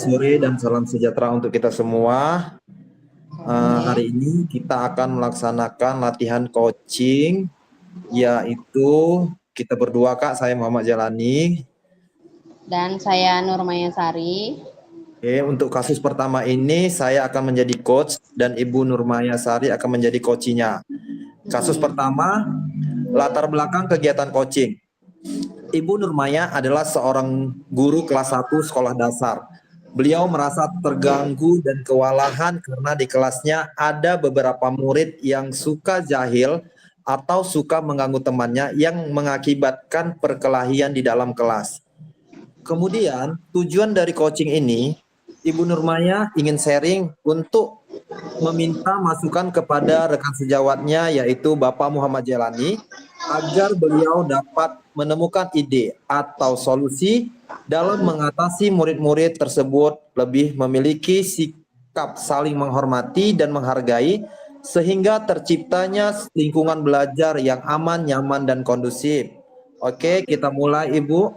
sore dan salam sejahtera untuk kita semua. Hari ini kita akan melaksanakan latihan coaching, yaitu kita berdua Kak, saya Muhammad Jalani. Dan saya Nurmaya Sari. Oke, untuk kasus pertama ini saya akan menjadi coach dan Ibu Nurmaya Sari akan menjadi coachnya. Kasus pertama, latar belakang kegiatan coaching. Ibu Nurmaya adalah seorang guru kelas 1 sekolah dasar. Beliau merasa terganggu dan kewalahan karena di kelasnya ada beberapa murid yang suka jahil atau suka mengganggu temannya yang mengakibatkan perkelahian di dalam kelas. Kemudian tujuan dari coaching ini, Ibu Nurmaya ingin sharing untuk meminta masukan kepada rekan sejawatnya yaitu Bapak Muhammad Jalani agar beliau dapat menemukan ide atau solusi dalam mengatasi murid-murid tersebut lebih memiliki sikap saling menghormati dan menghargai sehingga terciptanya lingkungan belajar yang aman, nyaman, dan kondusif. Oke, kita mulai Ibu.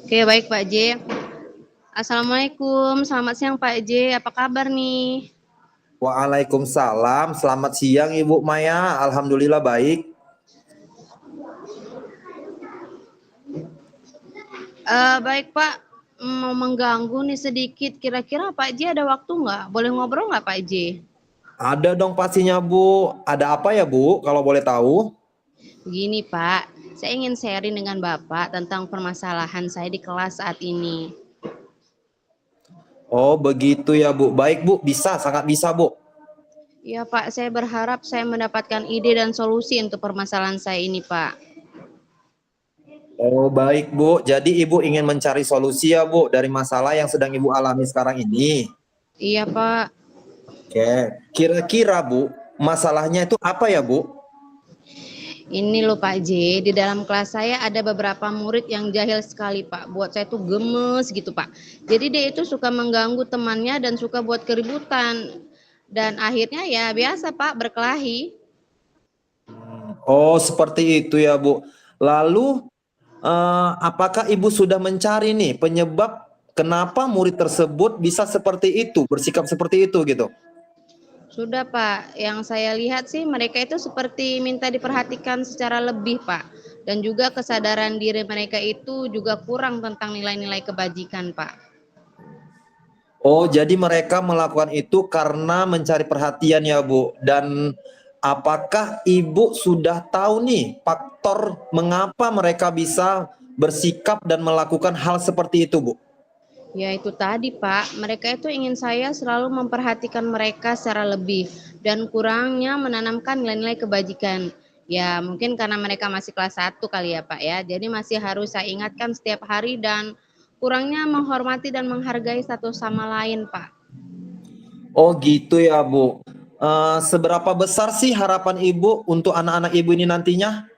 Oke, baik Pak J. Assalamualaikum, selamat siang Pak J. Apa kabar nih? Waalaikumsalam, selamat siang Ibu Maya. Alhamdulillah baik. Baik Pak, mau mengganggu nih sedikit. Kira-kira Pak J ada waktu nggak? Boleh ngobrol nggak Pak J? Ada dong pastinya Bu. Ada apa ya Bu, kalau boleh tahu? Begini Pak, saya ingin sharing dengan Bapak tentang permasalahan saya di kelas saat ini. Oh begitu ya Bu. Baik Bu, bisa, sangat bisa Bu. Ya Pak, saya berharap saya mendapatkan ide dan solusi untuk permasalahan saya ini Pak. Oh baik Bu, jadi Ibu ingin mencari solusi ya Bu dari masalah yang sedang Ibu alami sekarang ini. Iya Pak. Oke, kira-kira Bu, masalahnya itu apa ya Bu? Ini loh Pak J, di dalam kelas saya ada beberapa murid yang jahil sekali Pak. Buat saya tuh gemes gitu Pak. Jadi dia itu suka mengganggu temannya dan suka buat keributan. Dan akhirnya ya biasa Pak, berkelahi. Oh seperti itu ya Bu. Lalu apakah Ibu sudah mencari nih penyebab kenapa murid tersebut bisa seperti itu, bersikap seperti itu gitu? Sudah Pak, yang saya lihat sih mereka itu seperti minta diperhatikan secara lebih Pak. Dan juga kesadaran diri mereka itu juga kurang tentang nilai-nilai kebajikan Pak. Oh, jadi mereka melakukan itu karena mencari perhatian ya, Bu. Dan apakah Ibu sudah tahu nih faktor mengapa mereka bisa bersikap dan melakukan hal seperti itu, Bu? Ya itu tadi Pak, mereka itu ingin saya selalu memperhatikan mereka secara lebih dan kurangnya menanamkan nilai-nilai kebajikan. Ya mungkin karena mereka masih kelas 1 kali ya Pak ya, jadi masih harus saya ingatkan setiap hari dan kurangnya menghormati dan menghargai satu sama lain Pak. Oh, gitu ya, Bu. Seberapa besar sih harapan Ibu untuk anak-anak Ibu ini nantinya?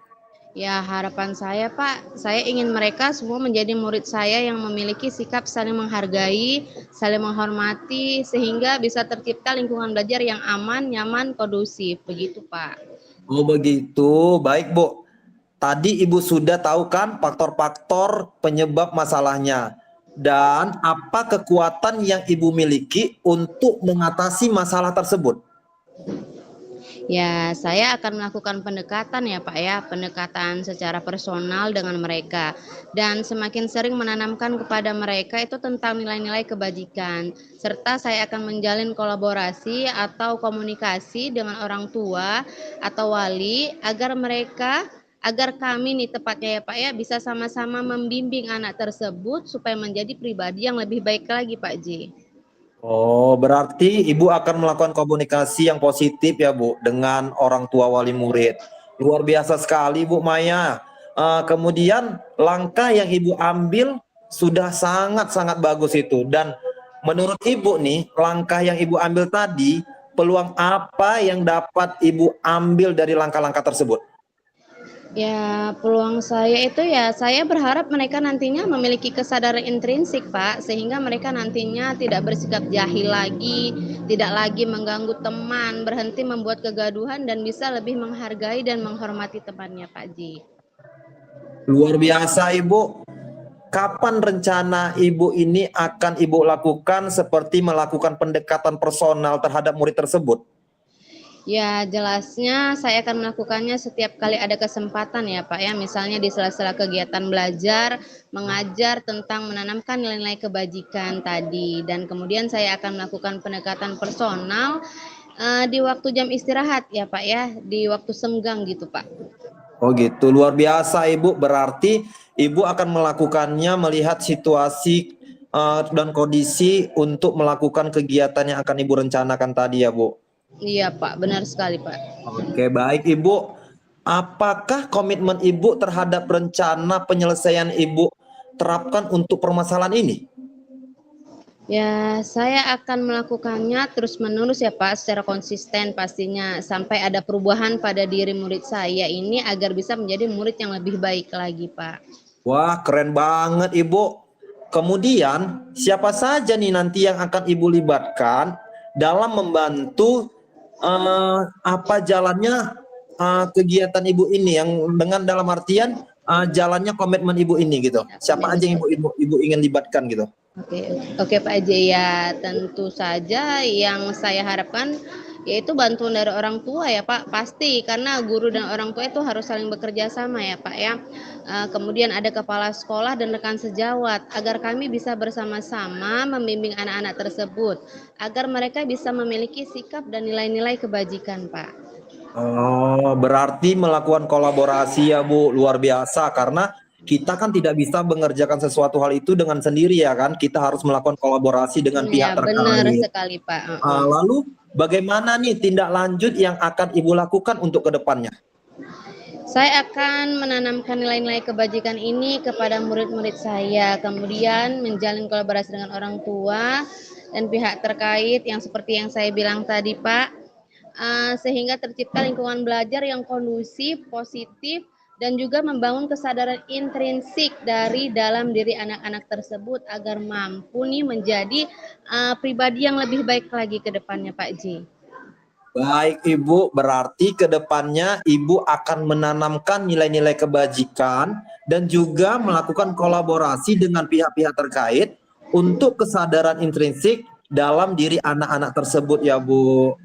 Ya harapan saya Pak, saya ingin mereka semua menjadi murid saya yang memiliki sikap saling menghargai, saling menghormati, sehingga bisa tercipta lingkungan belajar yang aman, nyaman, kondusif. Begitu Pak. Oh, begitu. Baik, Bu. Tadi Ibu sudah tahu kan faktor-faktor penyebab masalahnya. Dan apa kekuatan yang Ibu miliki untuk mengatasi masalah tersebut? Ya, saya akan melakukan pendekatan ya Pak ya, pendekatan secara personal dengan mereka. Dan semakin sering menanamkan kepada mereka itu tentang nilai-nilai kebajikan. Serta saya akan menjalin kolaborasi atau komunikasi dengan orang tua atau wali agar kami nih tepatnya ya Pak ya bisa sama-sama membimbing anak tersebut supaya menjadi pribadi yang lebih baik lagi Pak J. Oh, berarti Ibu akan melakukan komunikasi yang positif ya, Bu, dengan orang tua wali murid. Luar biasa sekali, Bu Maya. Kemudian langkah yang Ibu ambil sudah sangat-sangat bagus itu. Dan menurut Ibu nih, langkah yang Ibu ambil tadi, peluang apa yang dapat Ibu ambil dari langkah-langkah tersebut? Ya, peluang saya itu ya, saya berharap mereka nantinya memiliki kesadaran intrinsik, Pak, sehingga mereka nantinya tidak bersikap jahil lagi, tidak lagi mengganggu teman, berhenti membuat kegaduhan dan bisa lebih menghargai dan menghormati temannya, Pak Ji. Luar biasa, Ibu. kapan rencana Ibu ini akan Ibu lakukan seperti melakukan pendekatan personal terhadap murid tersebut? Ya, jelasnya saya akan melakukannya setiap kali ada kesempatan ya Pak ya, misalnya di sela-sela kegiatan belajar, mengajar tentang menanamkan nilai-nilai kebajikan tadi, dan kemudian saya akan melakukan pendekatan personal di waktu jam istirahat ya Pak ya, di waktu senggang gitu Pak. Oh gitu, luar biasa Ibu. Berarti Ibu akan melakukannya melihat situasi dan kondisi untuk melakukan kegiatan yang akan Ibu rencanakan tadi ya Bu? Iya Pak, benar sekali Pak. Oke, baik Ibu. Apakah komitmen Ibu terhadap rencana penyelesaian Ibu terapkan untuk permasalahan ini? Ya, saya akan melakukannya terus-menerus ya Pak, secara konsisten pastinya, sampai ada perubahan pada diri murid saya ini agar bisa menjadi murid yang lebih baik lagi Pak. Wah, keren banget Ibu. Kemudian, siapa saja nih nanti yang akan Ibu libatkan dalam membantu apa jalannya kegiatan Ibu ini, yang dengan dalam artian jalannya komitmen Ibu ini gitu. Siapa aja yang Ibu ingin libatkan gitu? Oke Pak J, ya tentu saja yang saya harapkan yaitu bantuan dari orang tua ya Pak, pasti karena guru dan orang tua itu harus saling bekerja sama ya Pak ya. Kemudian ada kepala sekolah dan rekan sejawat agar kami bisa bersama-sama membimbing anak-anak tersebut agar mereka bisa memiliki sikap dan nilai-nilai kebajikan Pak. Oh, berarti melakukan kolaborasi ya Bu, luar biasa, karena kita kan tidak bisa mengerjakan sesuatu hal itu dengan sendiri ya kan, kita harus melakukan kolaborasi dengan pihak Ya benar terkait. sekali Pak. Lalu bagaimana nih tindak lanjut yang akan Ibu lakukan untuk kedepannya? Saya akan menanamkan nilai-nilai kebajikan ini kepada murid-murid saya, kemudian menjalin kolaborasi dengan orang tua dan pihak terkait yang seperti yang saya bilang tadi Pak, sehingga tercipta lingkungan belajar yang kondusif, positif, dan juga membangun kesadaran intrinsik dari dalam diri anak-anak tersebut agar mampu nih menjadi pribadi yang lebih baik lagi ke depannya Pak J. Baik Ibu, berarti kedepannya Ibu akan menanamkan nilai-nilai kebajikan dan juga melakukan kolaborasi dengan pihak-pihak terkait untuk kesadaran intrinsik dalam diri anak-anak tersebut ya Bu.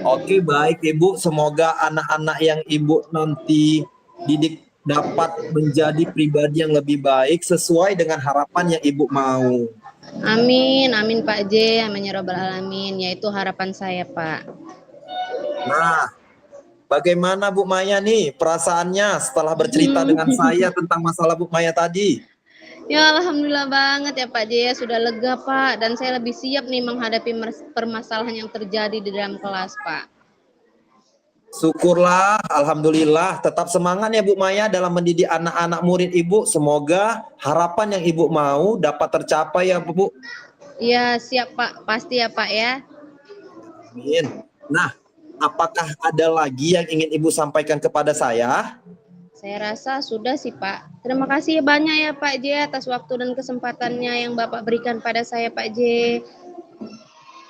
Oke, baik Ibu, semoga anak-anak yang Ibu nanti didik dapat menjadi pribadi yang lebih baik sesuai dengan harapan yang Ibu mau. Amin, amin Pak J, amin ya robbal alamin, yaitu harapan saya Pak. Nah, bagaimana Bu Maya nih perasaannya setelah bercerita dengan saya tentang masalah Bu Maya tadi? Ya alhamdulillah banget ya Pak J ya, sudah lega Pak, dan saya lebih siap nih menghadapi permasalahan yang terjadi di dalam kelas Pak. Syukurlah, alhamdulillah. Tetap semangat ya Bu Maya dalam mendidik anak-anak murid Ibu. Semoga harapan yang Ibu mau dapat tercapai ya Bu. Ya siap Pak, pasti ya Pak ya. Amin. Nah, apakah ada lagi yang ingin Ibu sampaikan kepada saya? Saya rasa sudah sih Pak. Terima kasih banyak ya Pak J atas waktu dan kesempatannya yang Bapak berikan pada saya Pak J.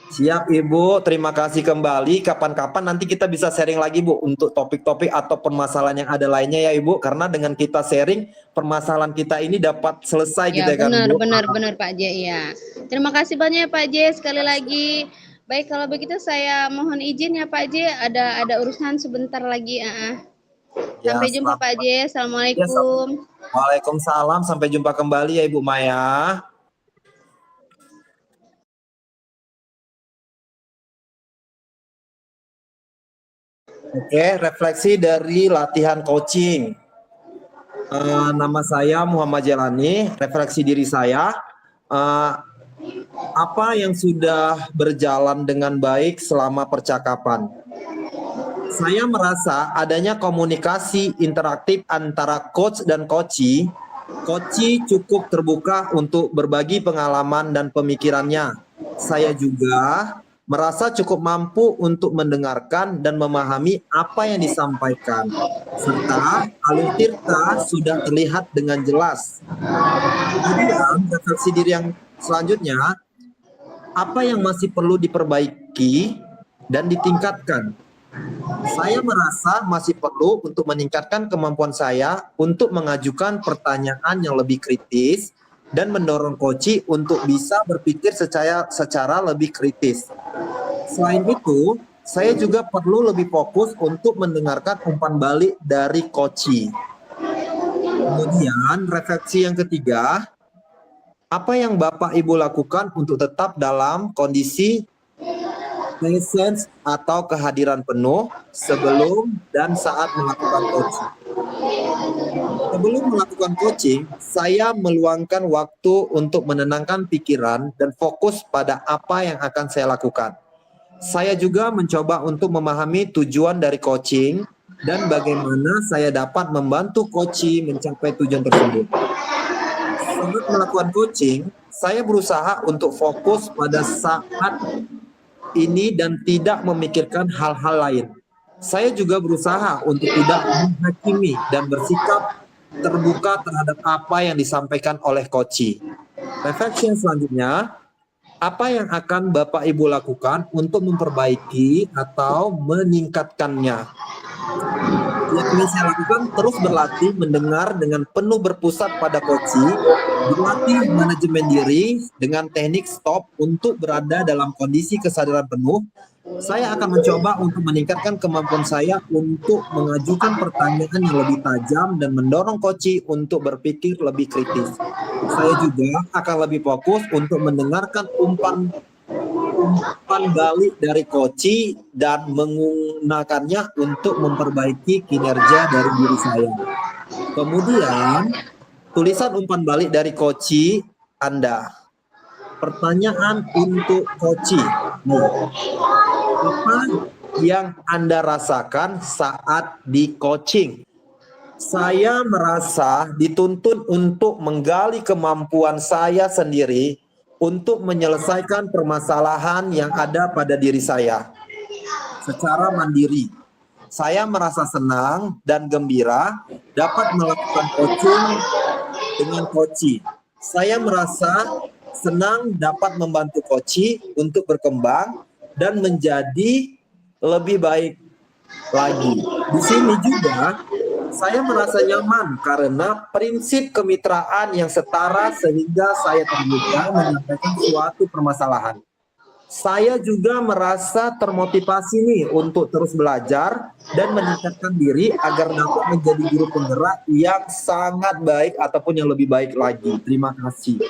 Siap Ibu, terima kasih kembali. Kapan-kapan nanti kita bisa sharing lagi Bu untuk topik-topik atau permasalahan yang ada lainnya ya Ibu. Karena dengan kita sharing, permasalahan kita ini dapat selesai Ya gitu ya kan Bu. benar Pak J ya. Terima kasih banyak ya Pak J sekali lagi. Baik kalau begitu saya mohon izin ya Pak J, ada urusan sebentar lagi. Ya, Sampai jumpa Pak J. Assalamualaikum. Waalaikumsalam, sampai jumpa kembali ya Ibu Maya. Oke, refleksi dari latihan coaching. Nama saya Muhammad Jelani, refleksi diri saya. Apa yang sudah berjalan dengan baik selama percakapan? Saya merasa adanya komunikasi interaktif antara coach dan coachee. Coachee cukup terbuka untuk berbagi pengalaman dan pemikirannya. Saya juga merasa cukup mampu untuk mendengarkan dan memahami apa yang disampaikan. Serta alur tirta sudah terlihat dengan jelas. Kemudian refleksi diri yang selanjutnya, apa yang masih perlu diperbaiki dan ditingkatkan? Saya merasa masih perlu untuk meningkatkan kemampuan saya untuk mengajukan pertanyaan yang lebih kritis dan mendorong koci untuk bisa berpikir secara lebih kritis. Selain itu, saya juga perlu lebih fokus untuk mendengarkan umpan balik dari koci. Kemudian refleksi yang ketiga, apa yang Bapak Ibu lakukan untuk tetap dalam kondisi presence atau kehadiran penuh sebelum dan saat melakukan coaching? Sebelum melakukan coaching, saya meluangkan waktu untuk menenangkan pikiran dan fokus pada apa yang akan saya lakukan. Saya juga mencoba untuk memahami tujuan dari coaching dan bagaimana saya dapat membantu coach mencapai tujuan tersebut. Saat melakukan coaching, saya berusaha untuk fokus pada saat ini dan tidak memikirkan hal-hal lain. Saya juga berusaha untuk tidak menghakimi dan bersikap terbuka terhadap apa yang disampaikan oleh coach. Refleksi selanjutnya, apa yang akan Bapak Ibu lakukan untuk memperbaiki atau meningkatkannya? Yang ingin saya lakukan terus berlatih mendengar dengan penuh berpusat pada coach, berlatih manajemen diri dengan teknik stop untuk berada dalam kondisi kesadaran penuh. Saya akan mencoba untuk meningkatkan kemampuan saya untuk mengajukan pertanyaan yang lebih tajam dan mendorong coach untuk berpikir lebih kritis. Saya juga akan lebih fokus untuk mendengarkan umpan balik dari coach dan menggunakannya untuk memperbaiki kinerja dari diri saya. Kemudian, tulisan umpan balik dari coach Anda. Pertanyaan untuk coach. Apa yang Anda rasakan saat di coaching? Saya merasa dituntun untuk menggali kemampuan saya sendiri untuk menyelesaikan permasalahan yang ada pada diri saya secara mandiri. Saya merasa senang dan gembira dapat melakukan coaching dengan coach. Saya merasa senang dapat membantu coach untuk berkembang dan menjadi lebih baik lagi. Di sini juga saya merasa nyaman karena prinsip kemitraan yang setara sehingga saya terbuka menyampaikan suatu permasalahan. Saya juga merasa termotivasi nih untuk terus belajar dan meningkatkan diri agar dapat menjadi guru penggerak yang sangat baik ataupun yang lebih baik lagi. Terima kasih.